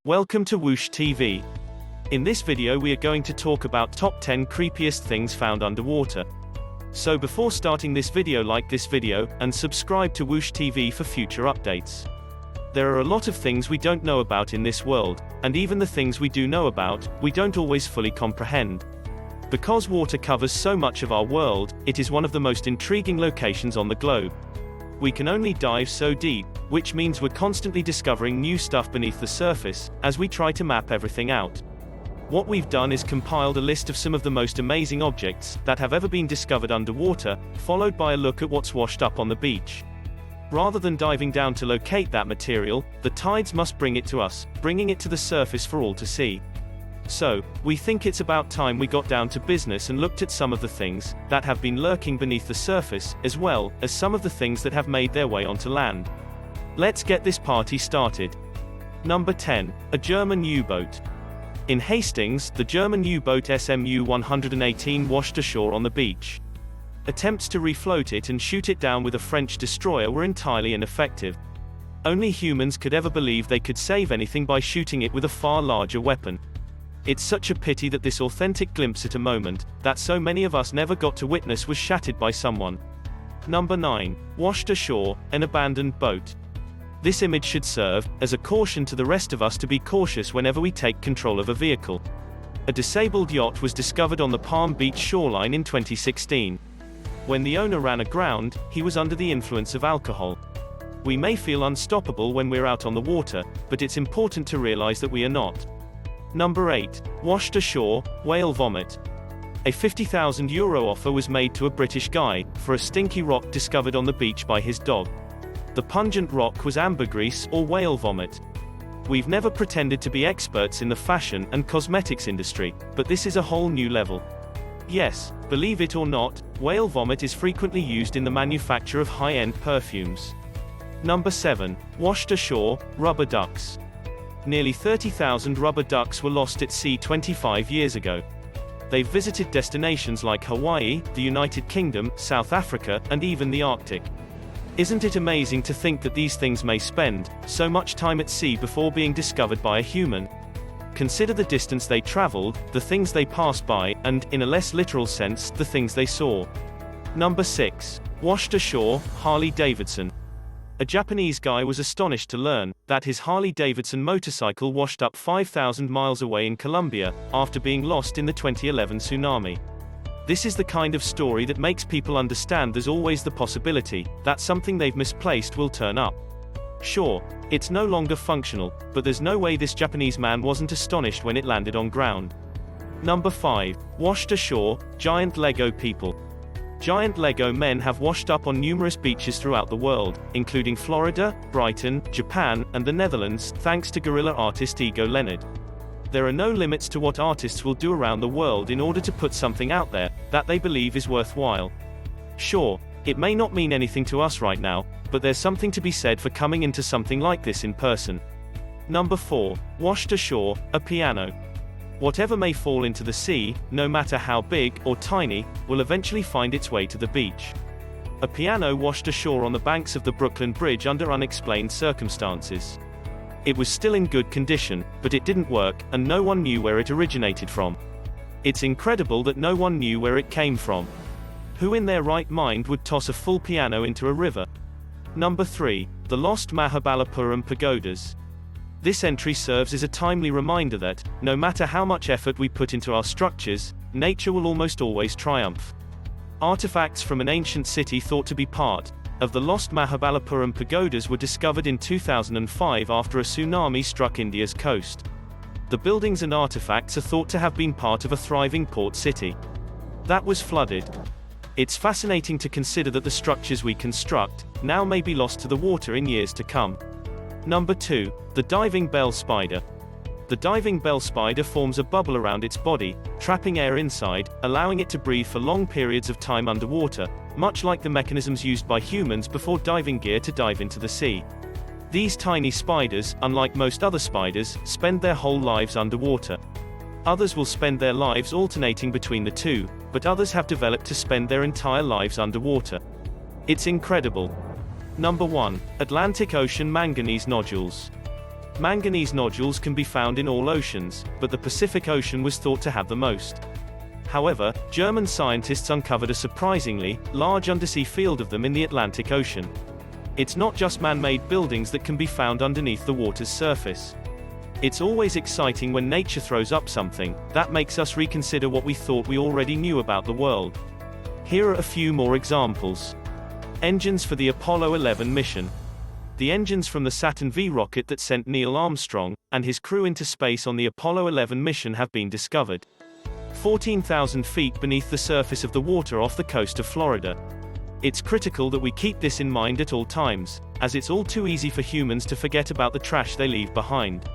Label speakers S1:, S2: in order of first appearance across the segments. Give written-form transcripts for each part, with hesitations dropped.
S1: Welcome to Woosh TV. In this video we are going to talk about top 10 creepiest things found underwater. So before starting this video, like this video, and subscribe to Woosh TV for future updates. There are a lot of things we don't know about in this world, and even the things we do know about, we don't always fully comprehend. Because water covers so much of our world, it is one of the most intriguing locations on the globe. We can only dive so deep, which means we're constantly discovering new stuff beneath the surface, as we try to map everything out. What we've done is compiled a list of some of the most amazing objects that have ever been discovered underwater, followed by a look at what's washed up on the beach. Rather than diving down to locate that material, the tides must bring it to us, bringing it to the surface for all to see. So, we think it's about time we got down to business and looked at some of the things that have been lurking beneath the surface, as well as some of the things that have made their way onto land. Let's get this party started. Number 10. A German U-boat. In Hastings, the German U-boat SMU-118 washed ashore on the beach. Attempts to refloat it and shoot it down with a French destroyer were entirely ineffective. Only humans could ever believe they could save anything by shooting it with a far larger weapon. It's such a pity that this authentic glimpse at a moment that so many of us never got to witness was shattered by someone. Number 9. Washed ashore, an abandoned boat. This image should serve as a caution to the rest of us to be cautious whenever we take control of a vehicle. A disabled yacht was discovered on the Palm Beach shoreline in 2016. When the owner ran aground, he was under the influence of alcohol. We may feel unstoppable when we're out on the water, but it's important to realize that we are not. Number 8. Washed ashore, whale vomit. A €50,000 offer was made to a British guy for a stinky rock discovered on the beach by his dog. The pungent rock was ambergris or whale vomit. We've never pretended to be experts in the fashion and cosmetics industry, but this is a whole new level. Yes, believe it or not, whale vomit is frequently used in the manufacture of high-end perfumes. Number 7. Washed ashore, rubber ducks. Nearly 30,000 rubber ducks were lost at sea 25 years ago. They've visited destinations like Hawaii, the United Kingdom, South Africa, and even the Arctic. Isn't it amazing to think that these things may spend so much time at sea before being discovered by a human? Consider the distance they traveled, the things they passed by, and, in a less literal sense, the things they saw. Number 6. Washed ashore, Harley Davidson. A Japanese guy was astonished to learn that his Harley Davidson motorcycle washed up 5,000 miles away in Colombia after being lost in the 2011 tsunami. This is the kind of story that makes people understand there's always the possibility that something they've misplaced will turn up. Sure, it's no longer functional, but there's no way this Japanese man wasn't astonished when it landed on ground. Number 5. Washed ashore, giant Lego people. Giant Lego men have washed up on numerous beaches throughout the world, including Florida, Brighton, Japan, and the Netherlands, thanks to guerrilla artist Ego Leonard. There are no limits to what artists will do around the world in order to put something out there that they believe is worthwhile. Sure, it may not mean anything to us right now, but there's something to be said for coming into something like this in person. Number 4. Washed ashore, a piano. Whatever may fall into the sea, no matter how big or tiny, will eventually find its way to the beach. A piano washed ashore on the banks of the Brooklyn Bridge under unexplained circumstances. It was still in good condition, but it didn't work, and no one knew where it originated from. It's incredible that no one knew where it came from. Who in their right mind would toss a full piano into a river? Number 3. The lost Mahabalipuram pagodas. This entry serves as a timely reminder that, no matter how much effort we put into our structures, nature will almost always triumph. Artifacts from an ancient city thought to be part of the lost Mahabalipuram pagodas were discovered in 2005 after a tsunami struck India's coast. The buildings and artifacts are thought to have been part of a thriving port city that was flooded. It's fascinating to consider that the structures we construct now may be lost to the water in years to come. Number 2. The diving bell spider. The diving bell spider forms a bubble around its body, trapping air inside, allowing it to breathe for long periods of time underwater, much like the mechanisms used by humans before diving gear to dive into the sea. These tiny spiders, unlike most other spiders, spend their whole lives underwater. Others will spend their lives alternating between the two, but others have developed to spend their entire lives underwater. It's incredible. Number 1. Atlantic Ocean manganese nodules. Manganese nodules can be found in all oceans, but the Pacific Ocean was thought to have the most. However, German scientists uncovered a surprisingly large undersea field of them in the Atlantic Ocean. It's not just man-made buildings that can be found underneath the water's surface. It's always exciting when nature throws up something that makes us reconsider what we thought we already knew about the world. Here are a few more examples. Engines for the Apollo 11 mission. The engines from the Saturn V rocket that sent Neil Armstrong and his crew into space on the Apollo 11 mission have been discovered. 14,000 feet beneath the surface of the water off the coast of Florida. It's critical that we keep this in mind at all times, as it's all too easy for humans to forget about the trash they leave behind.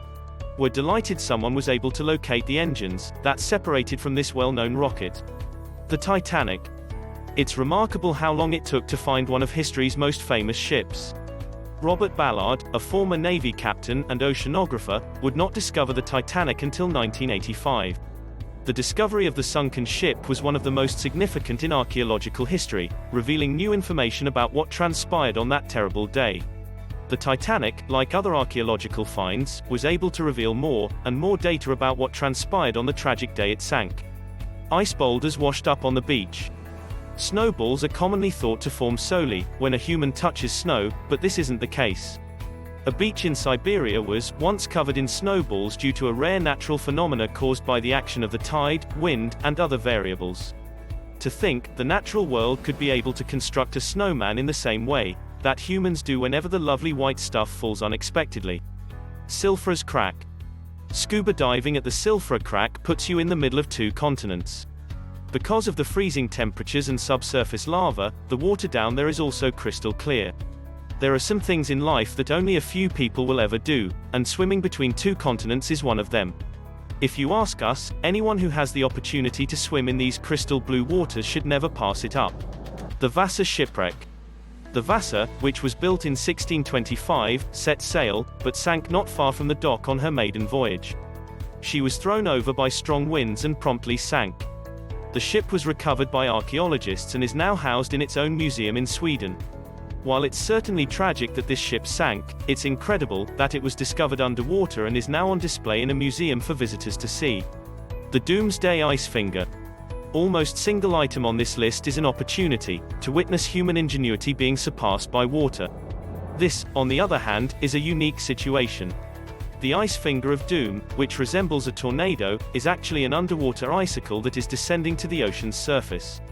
S1: We're delighted someone was able to locate the engines that separated from this well-known rocket. The Titanic. It's remarkable how long it took to find one of history's most famous ships. Robert Ballard, a former Navy captain and oceanographer, would not discover the Titanic until 1985. The discovery of the sunken ship was one of the most significant in archaeological history, revealing new information about what transpired on that terrible day. The Titanic, like other archaeological finds, was able to reveal more and more data about what transpired on the tragic day it sank. Ice boulders washed up on the beach. Snowballs are commonly thought to form solely when a human touches snow, but this isn't the case. A beach in Siberia was once covered in snowballs due to a rare natural phenomena caused by the action of the tide, wind, and other variables. To think the natural world could be able to construct a snowman in the same way that humans do whenever the lovely white stuff falls unexpectedly. Silfra's crack. Scuba diving at the Silfra crack puts you in the middle of two continents. Because of the freezing temperatures and subsurface lava, the water down there is also crystal clear. There are some things in life that only a few people will ever do, and swimming between two continents is one of them. If you ask us, anyone who has the opportunity to swim in these crystal blue waters should never pass it up. The Vasa shipwreck. The Vasa, which was built in 1625, set sail, but sank not far from the dock on her maiden voyage. She was thrown over by strong winds and promptly sank. The ship was recovered by archaeologists and is now housed in its own museum in Sweden. While it's certainly tragic that this ship sank, it's incredible that it was discovered underwater and is now on display in a museum for visitors to see. The Doomsday Ice Finger. Almost single item on this list is an opportunity to witness human ingenuity being surpassed by water. This, on the other hand, is a unique situation. The ice finger of doom, which resembles a tornado, is actually an underwater icicle that is descending to the ocean's surface.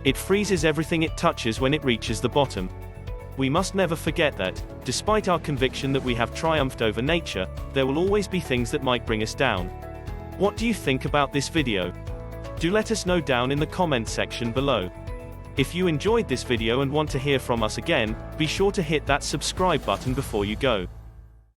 S1: It freezes everything it touches when it reaches the bottom. We must never forget that, despite our conviction that we have triumphed over nature, there will always be things that might bring us down. What do you think about this video? Do let us know down in the comment section below. If you enjoyed this video and want to hear from us again, be sure to hit that subscribe button before you go.